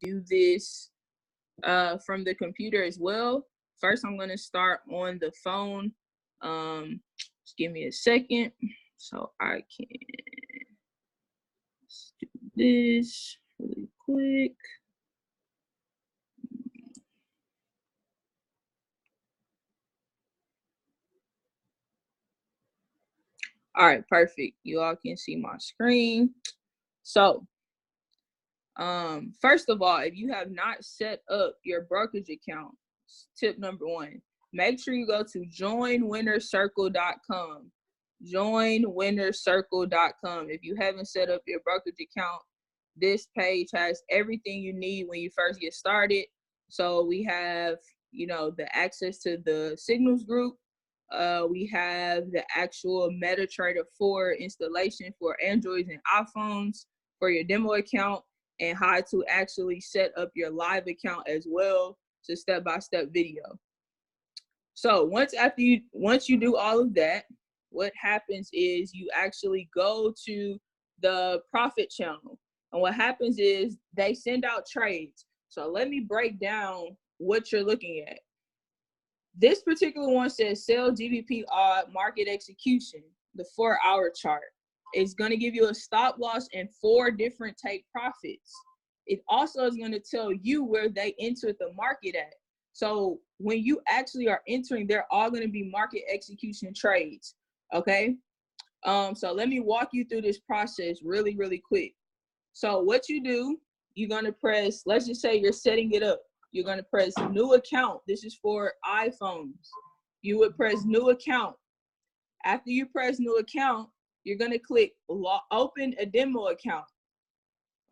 do this from the computer as well. First, I'm going to start on the phone. Just give me a second so I can do this really quick. All right, perfect. You all can see my screen. So, first of all, if you have not set up your brokerage account, tip number one, make sure you go to joinwinnercircle.com. Joinwinnercircle.com. If you haven't set up your brokerage account, this page has everything you need when you first get started. So we have, the access to the signals group. We have the actual MetaTrader 4 installation for Androids and iPhones for your demo account, and how to actually set up your live account as well. It's a step-by-step video. So once you do all of that, what happens is you actually go to the profit channel. And what happens is they send out trades. So let me break down what you're looking at. This particular one says sell GBP odd market execution, the 4-hour chart. It's going to give you a stop loss and 4 different take profits. It also is going to tell you where they entered the market at. So when you actually are entering, they're all going to be market execution trades. Okay. So let me walk you through this process really, really quick. So what you do, you're going to press, let's just say you're setting it up. You're going to press new account. This is for iPhones. You would press new account. After you press new account, you're going to click open a demo account.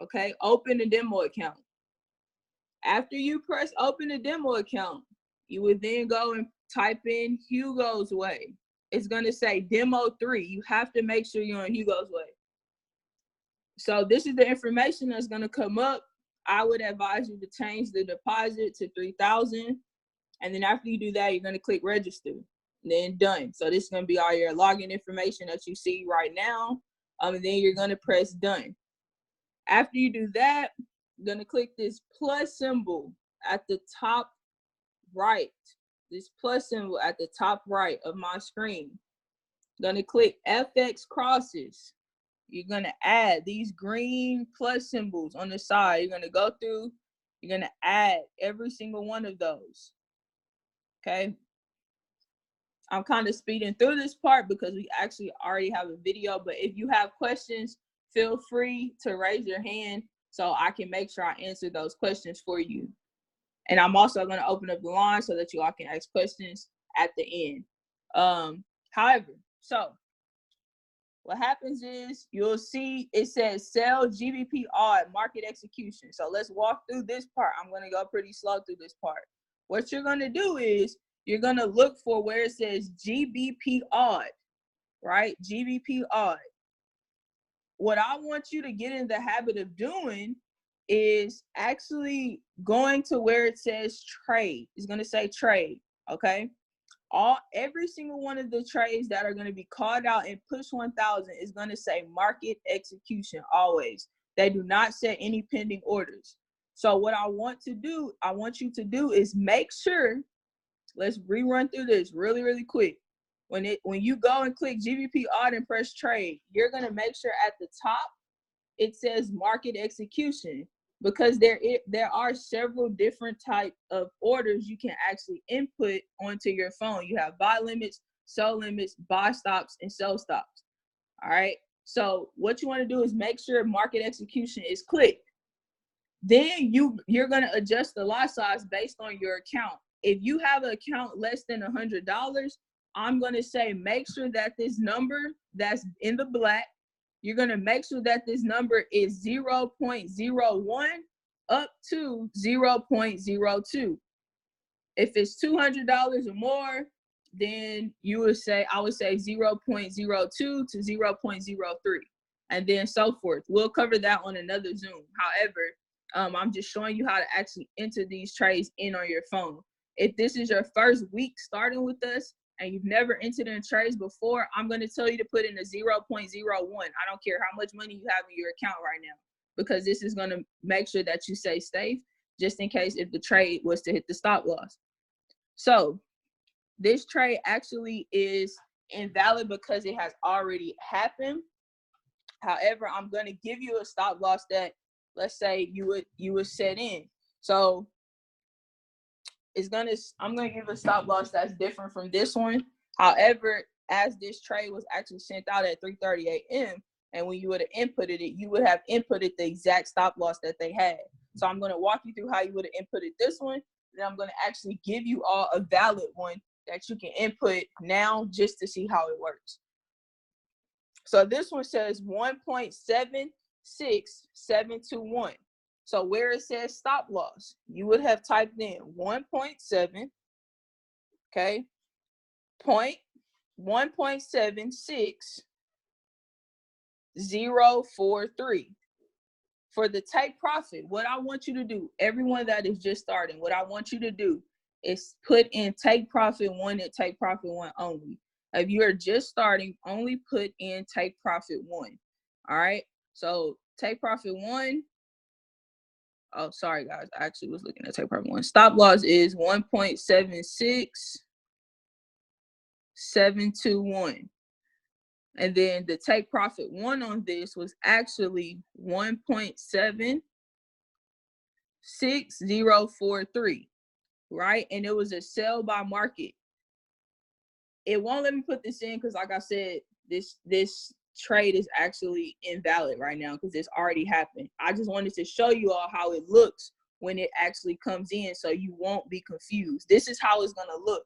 Okay, open a demo account. After you press open a demo account, you would then go and type in Hugo's Way. It's going to say demo 3. You have to make sure you're on Hugo's Way. So this is the information that's going to come up. I would advise you to change the deposit to 3,000. And then after you do that, you're going to click register. Then done. So this is going to be all your login information that you see right now. And then you're going to press done. After you do that, you're going to click this plus symbol at the top right. This plus symbol at the top right of my screen. Going to click FX crosses. You're going to add these green plus symbols on the side. You're going to go through. You're going to add every single one of those. Okay. I'm kind of speeding through this part because we actually already have a video. But if you have questions, feel free to raise your hand so I can make sure I answer those questions for you. And I'm also going to open up the line so that you all can ask questions at the end. However, so what happens is you'll see it says sell GBP odd market execution. So let's walk through this part. I'm going to go pretty slow through this part. What you're going to do is you're going to look for where it says GBP odd, right? GBP odd. What I want you to get in the habit of doing is actually going to where it says trade. It's going to say trade, okay? Every single one of the trades that are going to be called out in push 1000 is going to say market execution always. They do not set any pending orders. So what I want you to do is make sure, let's rerun through this really, really quick. When you go and click GBP odd and press trade, you're going to make sure at the top it says market execution, because there are several different type of orders you can actually input onto your phone. You have buy limits, sell limits, buy stops, and sell stops. All right. So what you want to do is make sure market execution is clicked. Then you're going to adjust the lot size based on your account. If you have an account less than $100, I'm going to say make sure that this number that's in the black, you're going to make sure that this number is 0.01 up to 0.02. If it's $200 or more, then I would say 0.02 to 0.03, and then so forth. We'll cover that on another Zoom. However, I'm just showing you how to actually enter these trades in on your phone. If this is your first week starting with us and you've never entered in trades before, I'm going to tell you to put in a 0.01. I don't care how much money you have in your account right now. because this is going to make sure that you stay safe just in case if the trade was to hit the stop loss. So this trade actually is invalid because it has already happened. However, I'm going to give you a stop loss that, let's say, you would set in. So I'm gonna give a stop loss that's different from this one. However, as this trade was actually sent out at 3:30 a.m. and when you would have inputted it, you would have inputted the exact stop loss that they had. So I'm gonna walk you through how you would have inputted this one. Then I'm gonna actually give you all a valid one that you can input now just to see how it works. So this one says 1.76721. So where it says stop loss, you would have typed in 1.7, okay, 1.76043. For the take profit, what I want you to do, everyone that is just starting, what I want you to do is put in take profit one and take profit one only. If you are just starting, only put in take profit one. All right. So take profit one. Oh, sorry guys. I actually was looking at take profit one. Stop loss is 1.76721. And then the take profit one on this was actually 1.76043, right? And it was a sell by market. It won't let me put this in because, like I said, this trade is actually invalid right now because it's already happened. I just wanted to show you all how it looks when it actually comes in so you won't be confused. This is how it's going to look.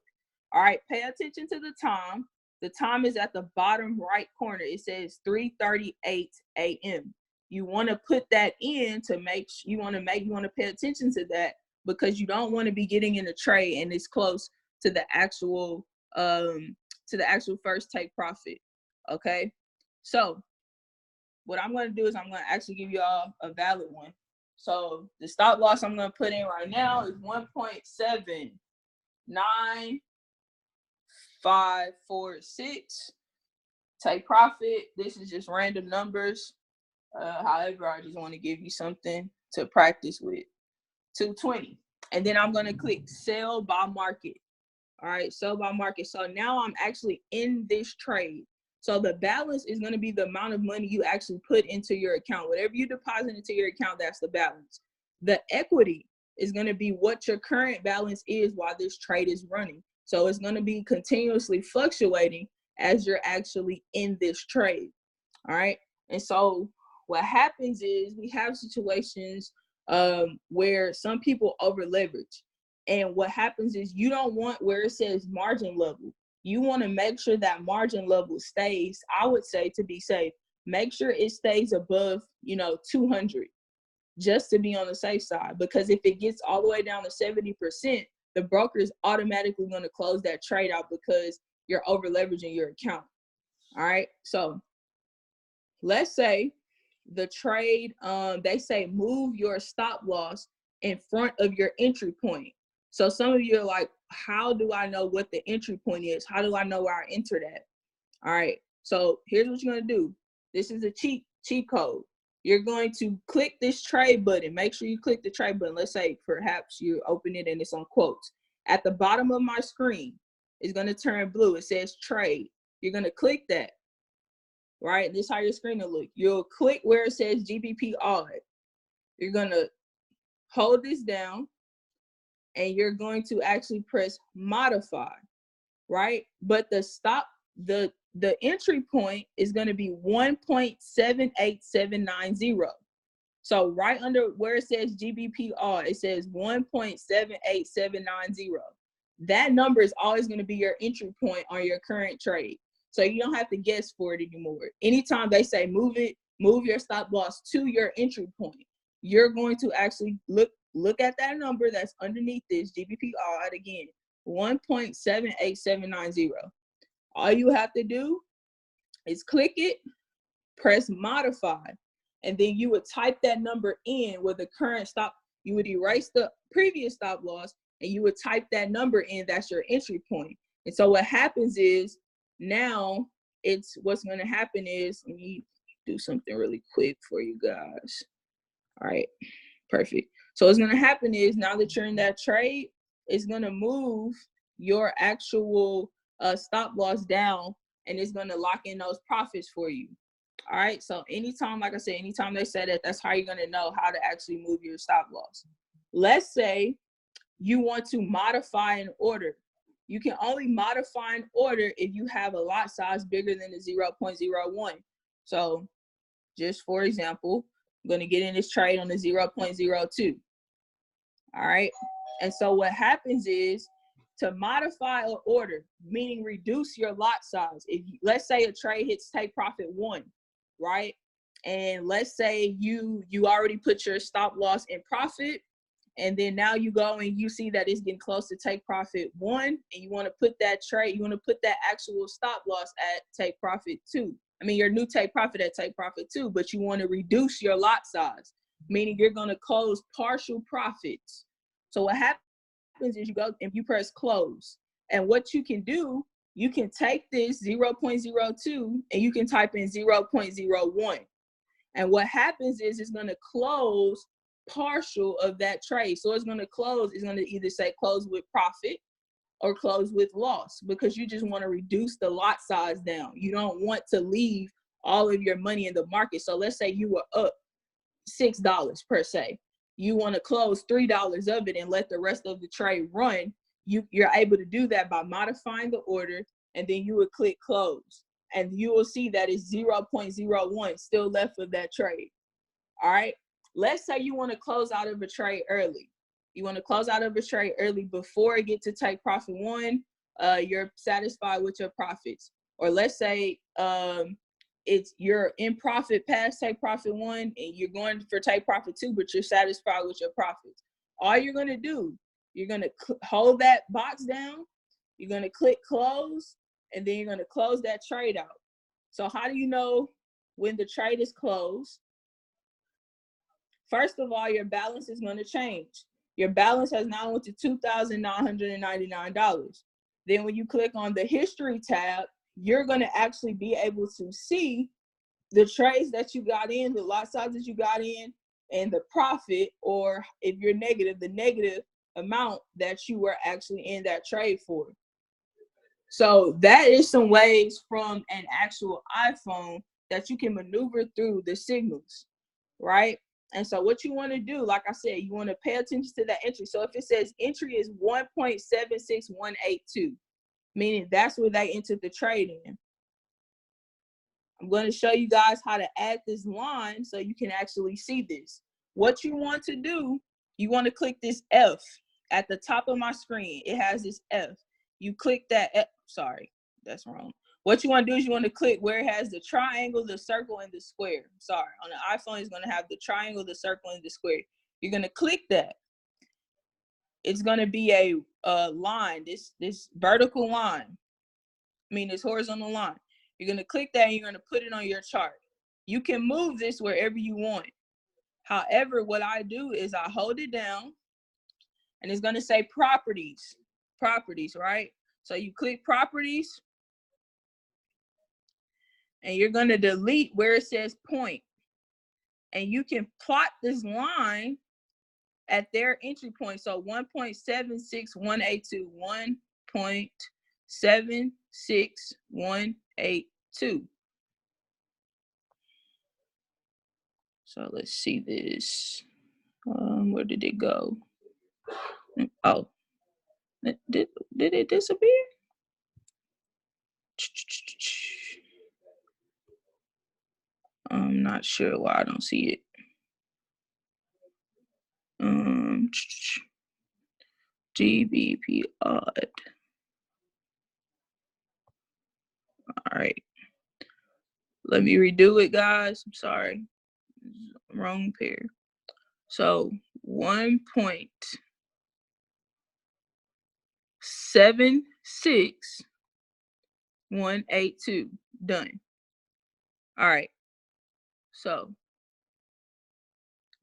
All right, pay attention to the time. The time is at the bottom right corner. It says 3:38 a.m. You want to put that in to you want to pay attention to that because you don't want to be getting in a trade and it's close to the actual first take profit. Okay, so what I'm going to do is I'm going to actually give you all a valid one. So the stop loss I'm going to put in right now is 1.79546. Take profit. This is just random numbers. However, I just want to give you something to practice with. 220. And then I'm going to click sell by market. All right, sell by market. So now I'm actually in this trade. So the balance is going to be the amount of money you actually put into your account. Whatever you deposit into your account, that's the balance. The equity is going to be what your current balance is while this trade is running. So it's going to be continuously fluctuating as you're actually in this trade. All right. And so what happens is we have situations where some people over leverage. And what happens is you don't want where it says margin level. You want to make sure that margin level stays, I would say, to be safe, make sure it stays above, 200 just to be on the safe side. Because if it gets all the way down to 70%, the broker is automatically going to close that trade out because you're over leveraging your account. All right. So let's say the trade, they say move your stop loss in front of your entry point. So some of you are like, how do I know what the entry point is? How do I know where I entered at? All right. So here's what you're going to do. This is a cheat code. You're going to click this trade button. Make sure you click the trade button. Let's say perhaps you open it and it's on quotes. At the bottom of my screen, it's going to turn blue. It says trade. You're going to click that. Right? This is how your screen will look. You'll click where it says GBP odd. You're going to hold this down and you're going to actually press modify, right? But the entry point is going to be 1.78790. So right under where it says GBP odd, it says 1.78790. That number is always going to be your entry point on your current trade. So you don't have to guess for it anymore. Anytime they say move your stop loss to your entry point, you're going to actually look at that number that's underneath this GBP odd again, 1.78790. All you have to do is click it, press modify, and then you would type that number in with the current stop. You would erase the previous stop loss and you would type that number in. That's your entry point. And so what happens is now what's going to happen is, let me do something really quick for you guys. All right, perfect. So what's gonna happen is now that you're in that trade, it's gonna move your actual stop loss down, and it's gonna lock in those profits for you. All right. So anytime, like I said, anytime they say that, that's how you're gonna know how to actually move your stop loss. Let's say you want to modify an order. You can only modify an order if you have a lot size bigger than the 0.01. So just for example, I'm going to get in this trade on the 0.02. All right. And so what happens is to modify an order, meaning reduce your lot size. If let's say a trade hits take profit 1, right? And let's say you already put your stop loss in profit, and then now you go and you see that it's getting close to take profit 1, and you want to put that trade, you want to put that actual stop loss at take profit 2. I mean, your new take profit at take profit 2, but you want to reduce your lot size, meaning you're going to close partial profits. So what happens is you go and you press close. And what you can do, you can take this 0.02 and you can type in 0.01. And what happens is it's going to close partial of that trade. So it's going to close, it's going to either say close with profit or close with loss, because you just want to reduce the lot size down. You don't want to leave all of your money in the market. So let's say you were up $6 per se. You want to close $3 of it and let the rest of the trade run. You're able to do that by modifying the order, and then you would click close. And you will see that it's 0.01 still left of that trade. All right. Let's say you want to close out of a trade early. You want to close out of a trade early before it get to take profit 1. You're satisfied with your profits. Or let's say it's you're in profit past take profit 1 and you're going for take profit 2, but you're satisfied with your profits. All you're going to do, you're going to hold that box down. You're going to click close, and then you're going to close that trade out. So how do you know when the trade is closed? First of all, your balance is going to change. Your balance has now went to $2,999. Then when you click on the history tab, you're going to actually be able to see the trades that you got in, the lot sizes you got in, and the profit, or if you're negative, the negative amount that you were actually in that trade for. So that is some ways from an actual iPhone that you can maneuver through the signals, right? And so what you want to do, like I said, you want to pay attention to that entry. So if it says entry is 1.76182, meaning that's where they entered the trade in. I'm going to show you guys how to add this line so you can actually see this. What you want to do, you want to click this F at the top of my screen. It has this F. You click that F. Sorry, that's wrong. What you want to do is you want to click where it has the triangle, the circle, and the square. Sorry, on the iPhone, it's going to have the triangle, the circle, and the square. You're going to click that. It's going to be a line, this vertical line. I mean, this horizontal line. You're going to click that and you're going to put it on your chart. You can move this wherever you want. However, what I do is I hold it down, and it's going to say properties, right? So you click properties, and you're going to delete where it says point. And you can plot this line at their entry point. So 1.76182, 1.76182. So let's see this. Where did it go? Oh, did it disappear? I'm not sure why I don't see it. GBP odd. All right. Let me redo it, guys. I'm sorry. Wrong pair. So 1.76182. Done. All right. So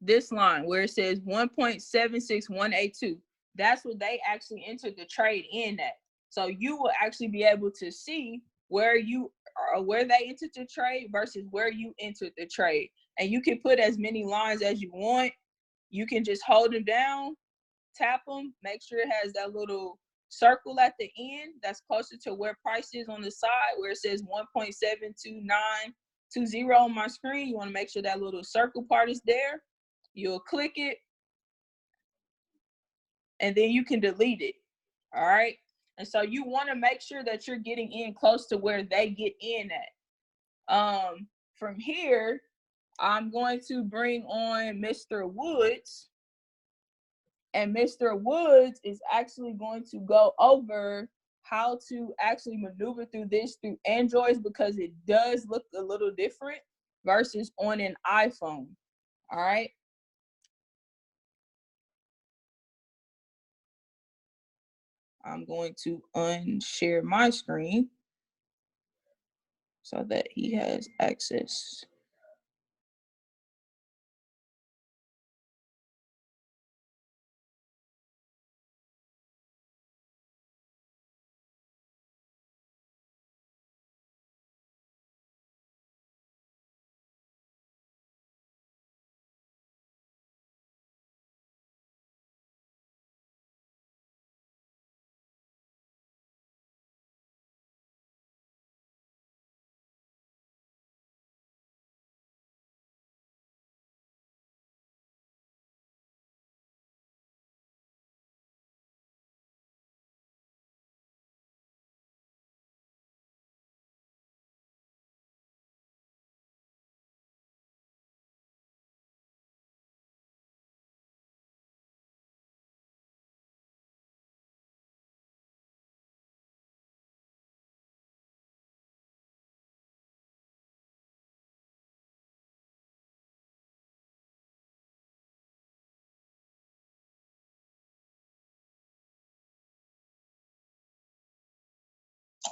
this line where it says 1.76182, that's what they actually entered the trade in at. So you will actually be able to see where you are, where they entered the trade versus where you entered the trade. and you can put as many lines as you want. You can just hold them down, tap them, make sure it has that little circle at the end that's closer to where price is on the side, where it says 1.72920 on my screen. You want to make sure that little circle part is there. You'll click it, and then you can delete it. All right. And so you want to make sure that you're getting in close to where they get in at. From here, I'm going to bring on Mr. Woods. And Mr. Woods is actually going to go over how to actually maneuver through this through Androids, because it does look a little different versus on an iPhone. All right. I'm going to unshare my screen so that he has access.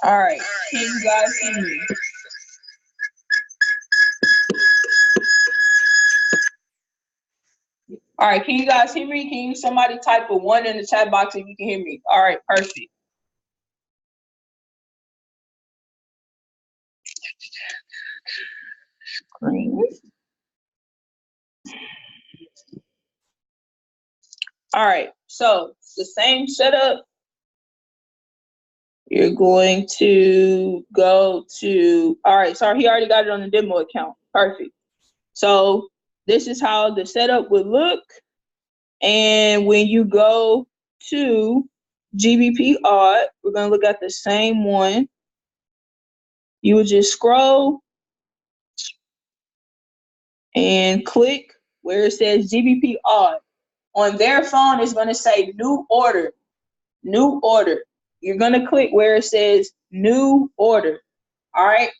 All right, can you guys hear me? All right, can you guys hear me? Can you somebody type a 1 in the chat box if you can hear me? All right, perfect. Screen. All right, so the same setup. You're going to go to, all right, sorry, he already got it on the demo account. Perfect. So this is how the setup would look. And when you go to GBP odd, we're gonna look at the same one. You would just scroll and click where it says GBP odd. On their phone, it's gonna say new order, new order. You're gonna click where it says new order, all right?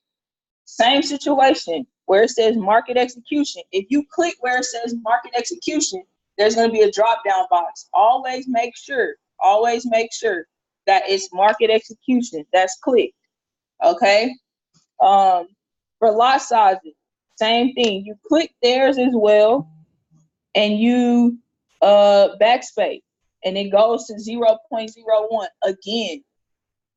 Same situation where it says market execution. If you click where it says market execution, there's going to be a drop down box. Always make sure that it's market execution that's clicked. Okay. For lot sizes, same thing. You click theirs as well, and you backspace, and it goes to 0.01 again.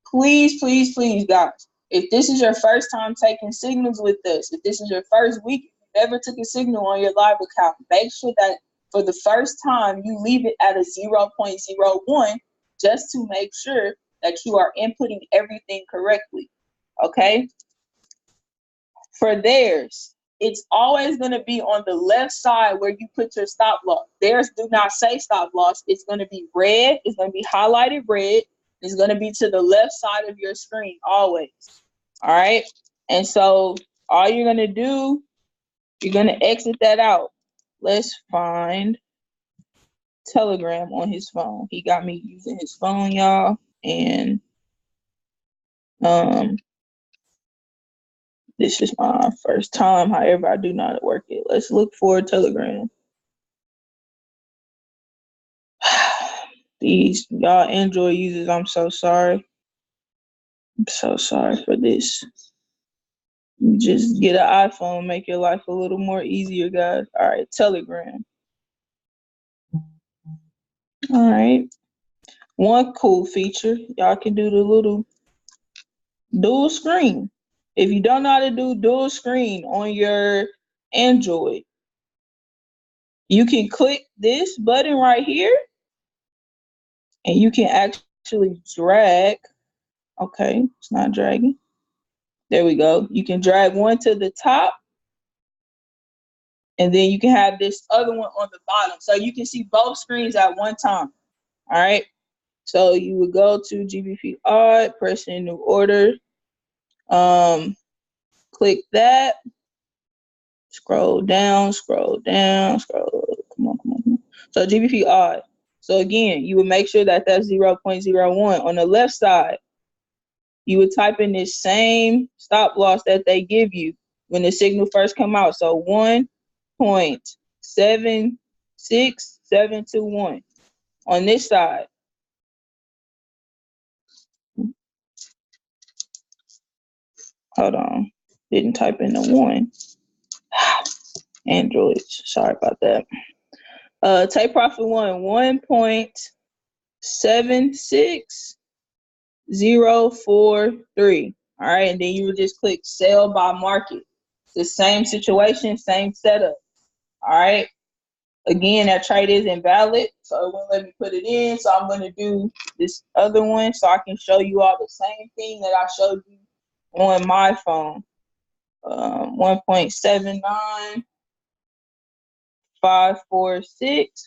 Please, please, please, guys. If this is your first time taking signals with us, if this is your first week, if you never took a signal on your live account, make sure that for the first time you leave it at a 0.01 just to make sure that you are inputting everything correctly. Okay? For theirs, it's always going to be on the left side where you put your stop loss. Theirs do not say stop loss. It's going to be red. It's going to be highlighted red. It's going to be to the left side of your screen always. All right. And so all you're going to do, you're going to exit that out. Let's find Telegram on his phone. He got me using his phone, y'all. And this is my first time. However, I do not work it. Let's look for Telegram. These y'all Android users, I'm so sorry. I'm so sorry for this. Just get an iPhone, make your life a little more easier, guys. All right, Telegram. All right. One cool feature, y'all can do the little dual screen. If you don't know how to do dual screen on your Android. You can click this button right here and you can actually drag. Okay, it's not dragging. There we go. You can drag one to the top and then you can have this other one on the bottom. So you can see both screens at one time. All right. So you would go to GBP odd, press in new order. Click that. Scroll down, scroll down, scroll. Come on, come on, come on. So GBP odd. So again, you would make sure that that's 0.01. On the left side, you would type in this same stop loss that they give you when the signal first come out. So 1.76721 on this side. Hold on, didn't type in the 1. Android, sorry about that. Take profit 1.76043. All right, and then you would just click sell by market. The same situation, same setup. All right. Again, that trade is invalid, so it won't let me put it in. So I'm going to do this other one so I can show you all the same thing that I showed you on my phone. 1.79546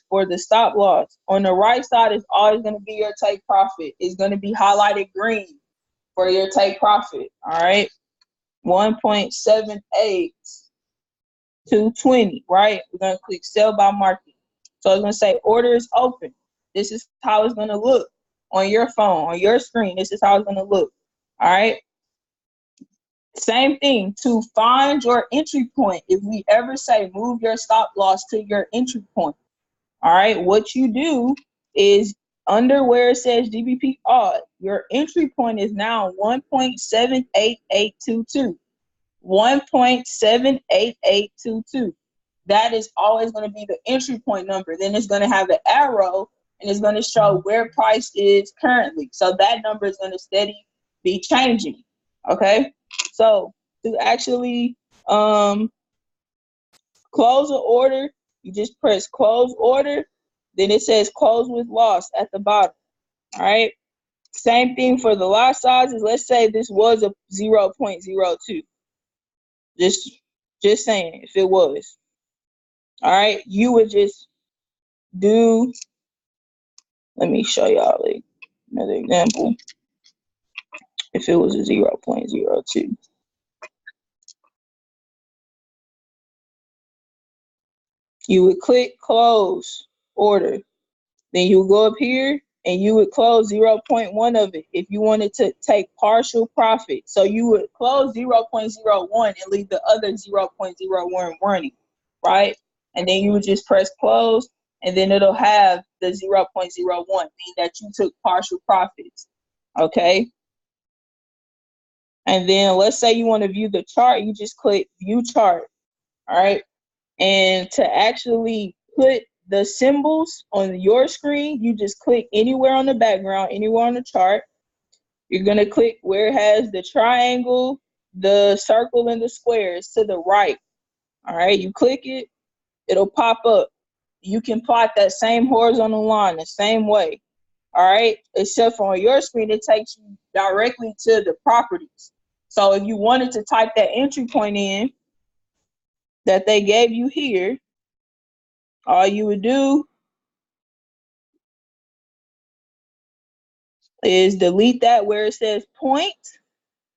for the stop loss. On the right side is always going to be your take profit. It's going to be highlighted green for your take profit. All right. 1.78220, right? We're going to click sell by market. So it's going to say order is open. This is how it's going to look on your phone, on your screen. This is how it's going to look. All right. Same thing, to find your entry point. If we ever say move your stop loss to your entry point, all right, what you do is under where it says GBP odd, your entry point is now 1.78822. 1.78822. That is always going to be the entry point number. Then it's going to have an arrow and it's going to show where price is currently. So that number is going to steady be changing. Okay. So to actually close an order, you just press close order. Then it says close with loss at the bottom. All right. Same thing for the lot sizes. Let's say this was a 0.02. Just saying, if it was. All right, you would just do, let me show y'all like another example. If it was a 0.02. You would click close order. Then you would go up here and you would close 0.1 of it if you wanted to take partial profit. So you would close 0.01 and leave the other 0.01 running, right? And then you would just press close and then it'll have the 0.01, meaning that you took partial profits, okay? And then let's say you want to view the chart, you just click view chart, all right? And to actually put the symbols on your screen, you just click anywhere on the background, anywhere on the chart. You're going to click where it has the triangle, the circle, and the squares to the right. All right, you click it, it'll pop up. You can plot that same horizontal line the same way. All right, except for on your screen, it takes you directly to the properties. So if you wanted to type that entry point in that they gave you here, all you would do is delete that where it says point.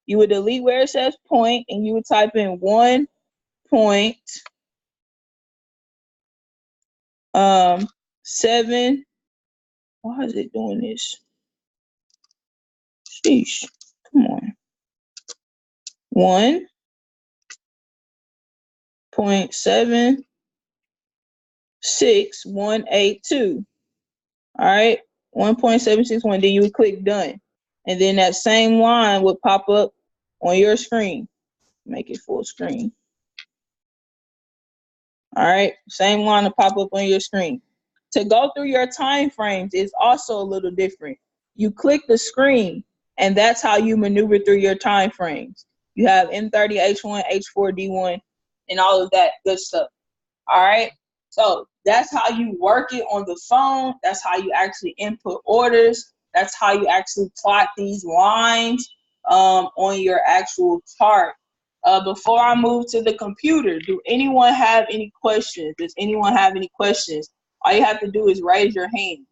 You would delete where it says point and you would type in 1.7. Why is it doing this? Sheesh. Come on. 1.76182. All right. 1.761. Then you would click done. And then that same line would pop up on your screen. Make it full screen. All right. Same line will pop up on your screen. To go through your time frames is also a little different. You click the screen, and that's how you maneuver through your time frames. You have M30, H1, H4, D1, and all of that good stuff. All right. So that's how you work it on the phone. That's how you actually input orders. That's how you actually plot these lines on your actual chart. Before I move to the computer, do anyone have any questions? Does anyone have any questions? All you have to do is raise your hand.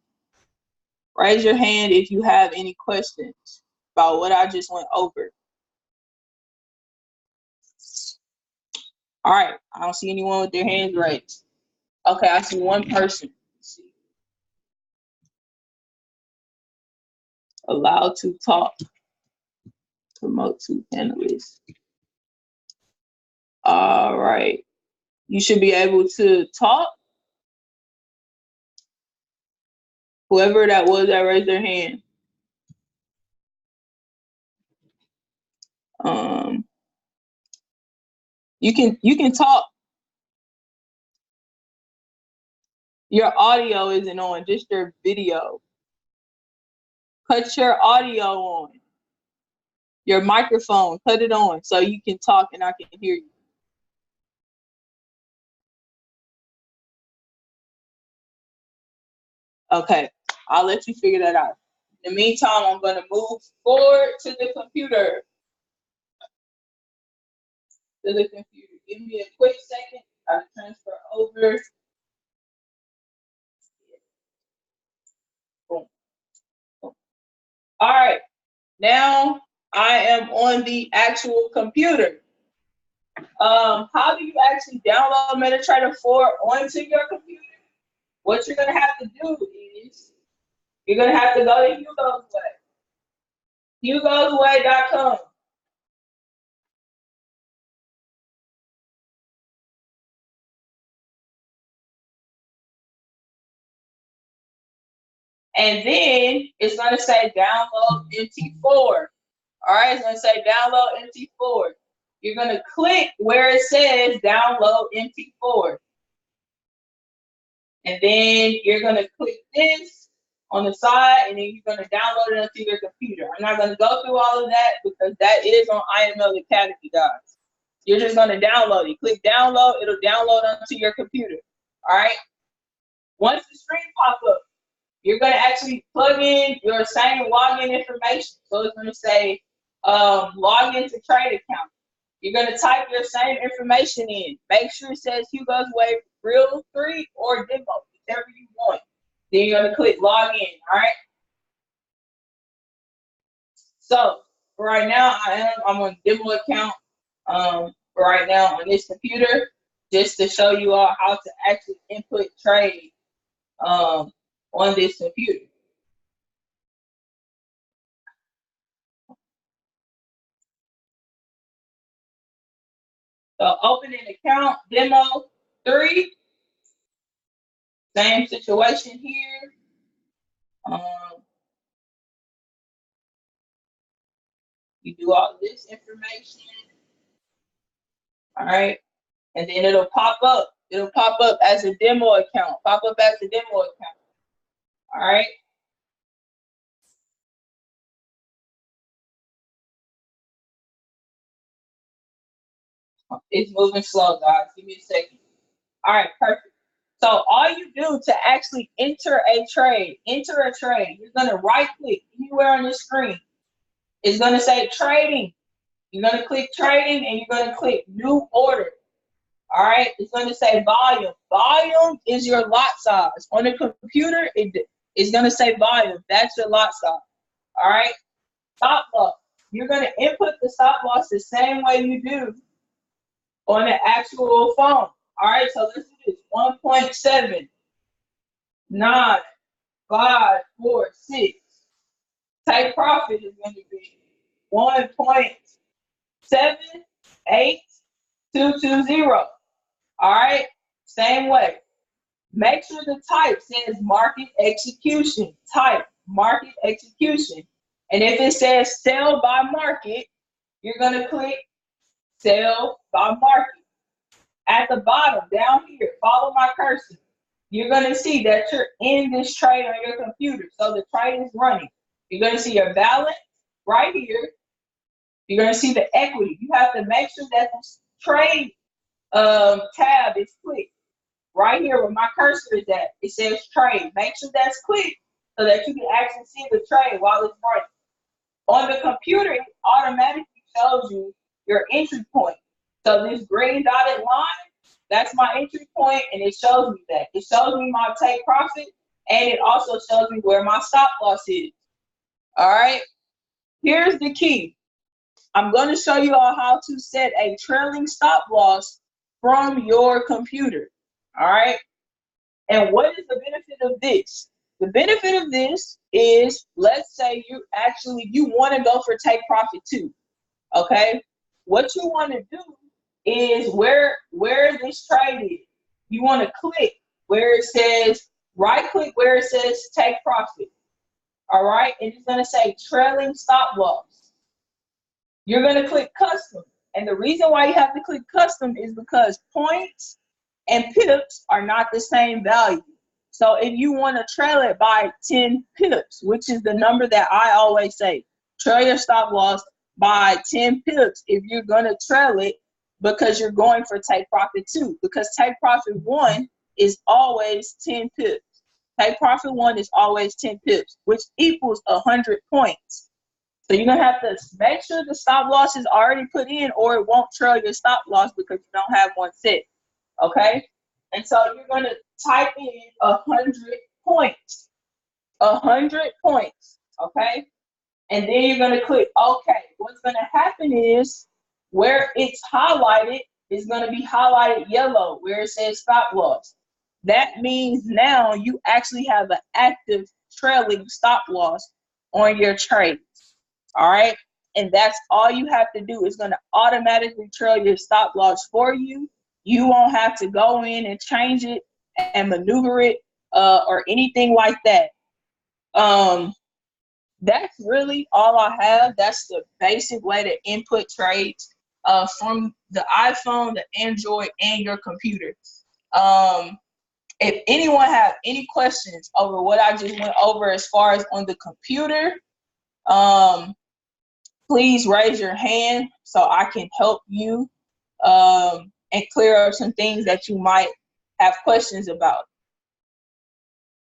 Raise your hand if you have any questions about what I just went over. All right, I don't see anyone with their hands raised. Okay, I see one person. Allowed to talk. Promote to panelists. All right. You should be able to talk. Whoever that was that raised their hand. You can talk. Your audio isn't on, just your video. Cut your audio on. Your microphone, cut it on so you can talk and I can hear you. Okay, I'll let you figure that out. In the meantime, I'm going to move forward to the computer. Give me a quick second. I'll transfer over. Boom. Boom. All right, now I am on the actual computer. How do you actually download MetaTrader 4 onto your computer? What you're gonna have to do is you're gonna have to go to Hugo's Way. Hugo'sWay.com. And then it's gonna say download MT4. All right, it's gonna say download MT4. You're gonna click where it says download MT4. And then you're gonna click this on the side, and then you're gonna download it onto your computer. I'm not gonna go through all of that because that is on IML Academy, guys. You're just gonna download it. Click download, it'll download onto your computer. All right. Once the screen pops up, you're gonna actually plug in your same login information. So it's gonna say log into trade account. You're gonna type your same information in. Make sure it says Hugo's Way Real 3 or Demo, whichever you want. Then you're gonna click log in, all right? So for right now, I'm on demo account for right now on this computer, just to show you all how to actually input trade on this computer. So open an account, demo 3. Same situation here. You do all this information. All right. And then it'll pop up. It'll pop up as a demo account. Pop up as a demo account. All right. It's moving slow, guys. Give me a second. All right, perfect. So all you do to actually enter a trade, you're gonna right click anywhere on the screen. It's gonna say trading. You're gonna click trading and you're gonna click new order. All right, it's gonna say volume. Volume is your lot size. On the computer, it's gonna say volume. That's your lot size. All right, stop loss. You're gonna input the stop loss the same way you do on the actual phone. All right, so let's do this. 1.7, 9, 5, 4, 6. Take profit is going to be 1.78220. All right, same way. Make sure the type says market execution. Type market execution. And if it says sell by market, you're going to click sell by market. At the bottom, down here, follow my cursor. You're going to see that you're in this trade on your computer. So the trade is running. You're going to see your balance right here. You're going to see the equity. You have to make sure that the trade tab is clicked. Right here where my cursor is at, it says trade. Make sure that's clicked so that you can actually see the trade while it's running. On the computer, it automatically shows you your entry point. So this green dotted line, that's my entry point, and it shows me that. It shows me my take profit, and it also shows me where my stop loss is. All right, here's the key. I'm going to show you all how to set a trailing stop loss from your computer. All right, and what is the benefit of this? The benefit of this is, let's say you want to go for take profit too. Okay, what you want to do is where this trade is. You want to click where it says, right click where it says take profit. All right, and it's going to say trailing stop loss. You're going to click custom, and the reason why you have to click custom is because points and pips are not the same value. So if you want to trail it by 10 pips, which is the number that I always say, trail your stop loss by 10 pips if you're going to trail it, because you're going for take profit 2, because take profit 1 is always 10 pips. Take profit 1 is always 10 pips, which equals 100 points. So you're going to have to make sure the stop loss is already put in, or it won't trail your stop loss because you don't have one set. Okay? And so you're going to type in 100 points. 100 points. Okay? And then you're going to click OK. What's going to happen is where it's highlighted is going to be highlighted yellow where it says stop loss. That means now you actually have an active trailing stop loss on your trades. All right? And that's all you have to do. Is going to automatically trail your stop loss for you. You won't have to go in and change it and maneuver it or anything like that. That's really all I have. That's the basic way to input trades from the iPhone, the Android, and your computer. If anyone have any questions over what I just went over as far as on the computer, please raise your hand so I can help you and clear up some things that you might have questions about.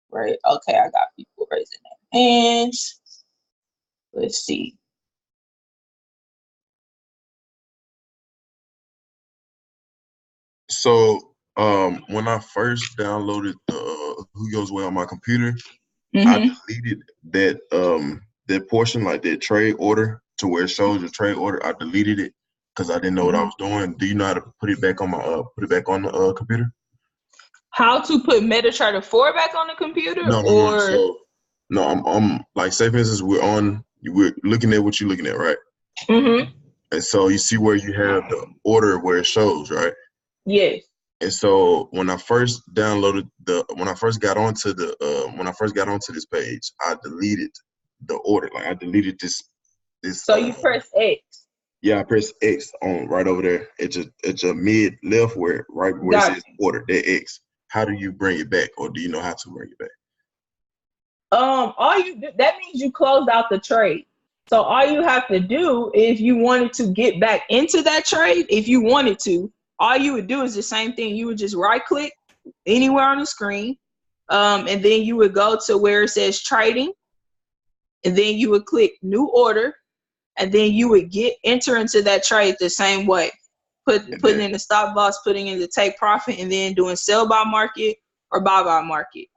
Right? Okay, I got people raising their hands. Let's see. So when I first downloaded Who Goes Well on my computer, Mm-hmm. I deleted that portion, like that trade order, to where it shows your trade order. I deleted it because I didn't know what I was doing. Do you know how to put it back on the computer? How to put MetaTrader 4 back on the computer? No. So I'm like, say for instance, we're looking at what you're looking at, right? Mm-hmm. And so you see where you have the order where it shows, right? Yes. And so when I first got onto this page, I deleted the order. Like I deleted this. So you press X. Yeah, I press X on right over there. It's a mid left where it says order, that X. How do you bring it back, or do you know how to bring it back? All you do, that means you closed out the trade. So all you have to do, if you wanted to get back into that trade, if you wanted to, all you would do is the same thing. You would just right click anywhere on the screen, and then you would go to where it says trading, and then you would click new order, and then you would enter into that trade the same way. Putting in the stop loss, putting in the take profit, and then doing sell by market or buy by market.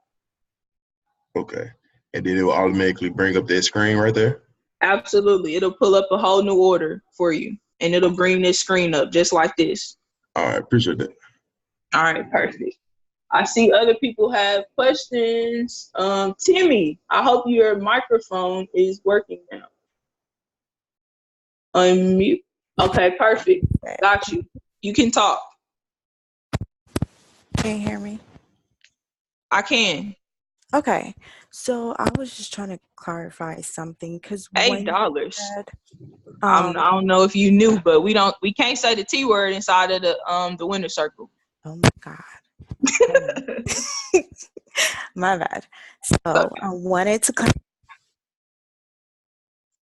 Okay. And then it will automatically bring up that screen right there? Absolutely. It'll pull up a whole new order for you, and it'll bring this screen up just like this. All right. Appreciate that. All right. Perfect. I see other people have questions. Timmy, I hope your microphone is working now. Unmute. Okay, perfect. Got you. You can talk. Can you hear me? I can. Okay, so I was just trying to clarify something because $8. I don't know if you knew, but we can't say the T word inside of the winner circle. Oh my God. My bad. So Okay. I wanted to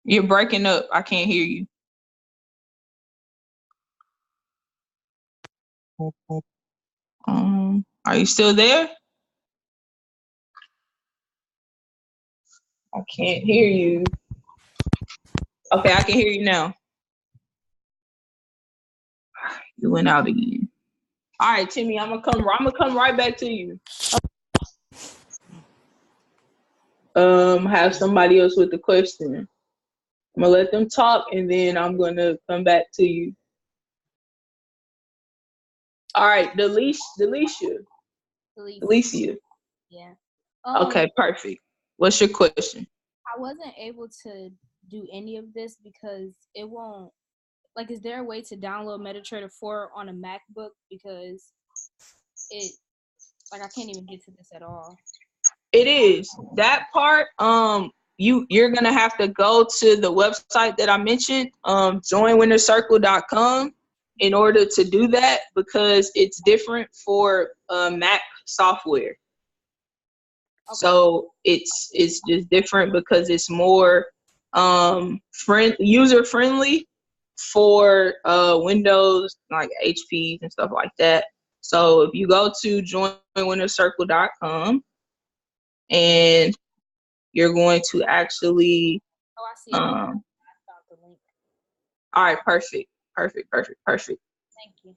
You're breaking up. I can't hear you. Are you still there? I can't hear you. Okay, I can hear you now. You went out again. All right, Timmy, I'm gonna come right back to you. Have somebody else with the question. I'm gonna let them talk, and then I'm gonna come back to you. All right, Delicia. Yeah. Okay, perfect. What's your question? I wasn't able to do any of this because it won't. Like, is there a way to download MetaTrader 4 on a MacBook? Because I can't even get to this at all. It is that part. You're gonna have to go to the website that I mentioned, joinwinnercircle.com, in order to do that, because it's different for Mac software. Okay. So it's just different because it's more user friendly for Windows, like HPs and stuff like that. So if you go to joinwinnercircle.com, and you're going to actually I see it. I found the link. All right, perfect. Thank you.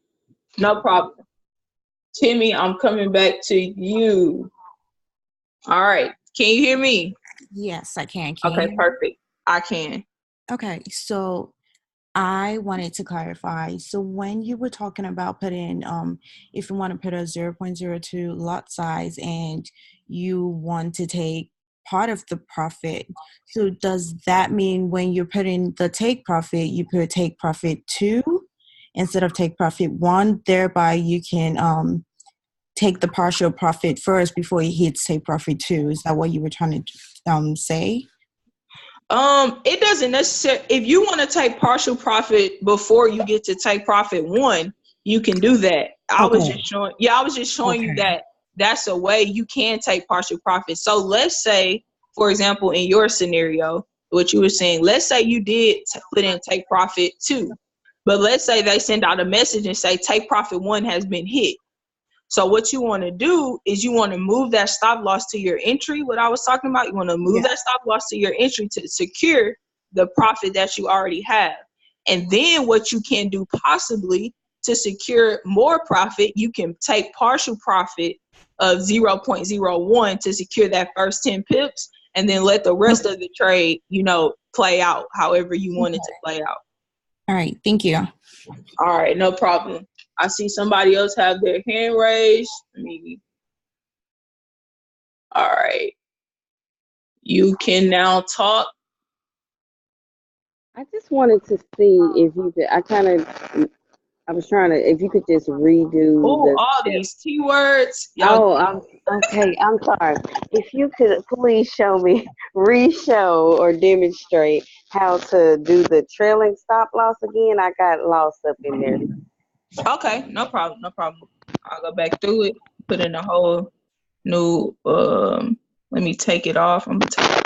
No problem. Timmy, I'm coming back to you. All right, can you hear me? Yes, I can. Okay, perfect. I can. Okay, so I wanted to clarify. So when you were talking about putting, if you want to put a 0.02 lot size and you want to take part of the profit, so does that mean when you're putting the take profit, you put take profit 2 instead of take profit 1, thereby you can take the partial profit first before it hits take profit 2? Is that what you were trying to say? It doesn't necessarily. If you want to take partial profit before you get to take profit 1, you can do that. I was just showing you that that's a way you can take partial profit. So let's say, for example, in your scenario, what you were saying, let's say you did put in take profit 2, but let's say they send out a message and say take profit 1 has been hit. So what you want to do is you want to move that stop loss to your entry, what I was talking about. You want to move that stop loss to your entry to secure the profit that you already have. And then what you can do possibly to secure more profit, you can take partial profit of 0.01 to secure that first 10 pips, and then let the rest of the trade, play out however you want it to play out. All right, thank you. All right, no problem. I see somebody else have their hand raised. All right. You can now talk. I just wanted to see if you could, if you could just redo all these keywords. Okay, I'm sorry. If you could please re-show or demonstrate how to do the trailing stop loss again. I got lost up in there. Okay, no problem. I'll go back through it, put in a whole new, let me take it off. I'm gonna take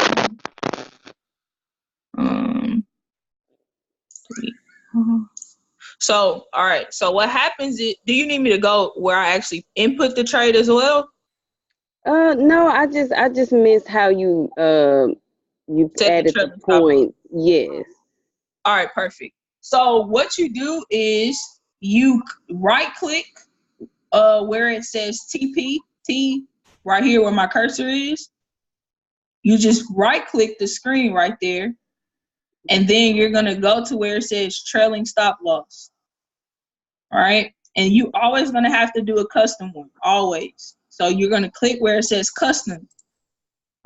So, all right. So what happens is, do you need me to go where I actually input the trade as well? No, I just missed how you added the point. Yes. All right, perfect. So what you do is you right click where it says TP, right here where my cursor is. You just right click the screen right there, and then you're gonna go to where it says trailing stop loss. All right, and you always gonna have to do a custom one, always. So you're gonna click where it says custom.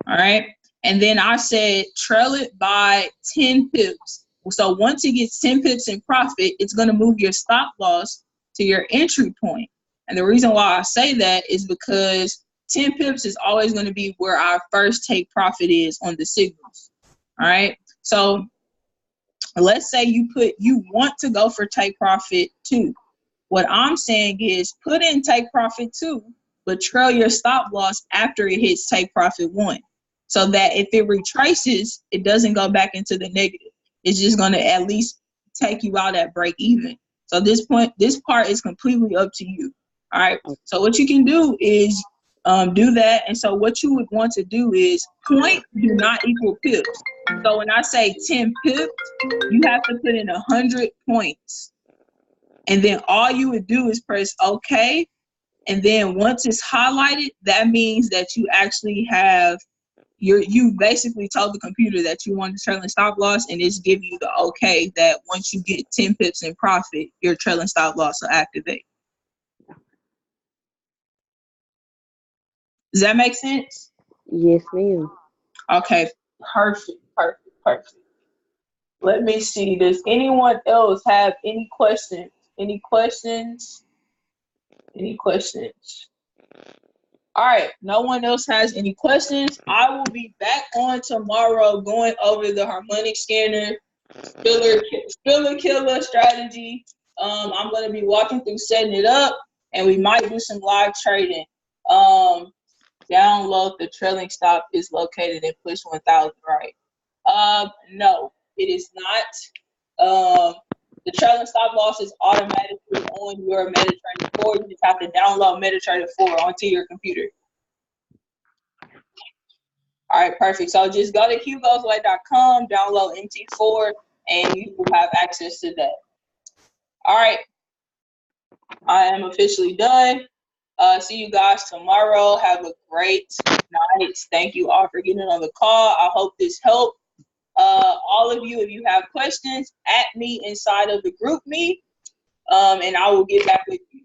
All right, and then I said trail it by 10 pips. So once it gets 10 pips in profit, it's gonna move your stop loss to your entry point. And the reason why I say that is because 10 pips is always gonna be where our first take profit is on the signals. All right, so let's say you want to go for take profit 2. What I'm saying is put in take profit 2, but trail your stop loss after it hits take profit 1. So that if it retraces, it doesn't go back into the negative. It's just going to at least take you out at break even. So this part is completely up to you. All right. So what you can do is do that. And so what you would want to do is point do not equal pips. So when I say 10 pips, you have to put in 100 points. And then all you would do is press OK. And then once it's highlighted, that means that you actually have you basically told the computer that you want the trailing stop loss, and it's giving you the OK that once you get 10 pips in profit, your trailing stop loss will activate. Does that make sense? Yes, ma'am. Okay, perfect. Let me see. Does anyone else have any questions? Any questions? All right, no one else has any questions. I will be back on tomorrow going over the harmonic scanner spiller killer strategy. I'm going to be walking through setting it up, and we might do some live trading. Download the trailing stop is located in push 1000, right? No, it is not. The trailing stop loss is automatically on your MetaTrader 4. You just have to download MetaTrader 4 onto your computer. All right, perfect. So just go to hugosway.com, download MT4, and you will have access to that. All right, I am officially done. See you guys tomorrow. Have a great night. Thank you all for getting on the call. I hope this helped. All of you, if you have questions, at me inside of the group me, and I will get back with you.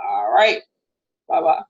All right. Bye-bye.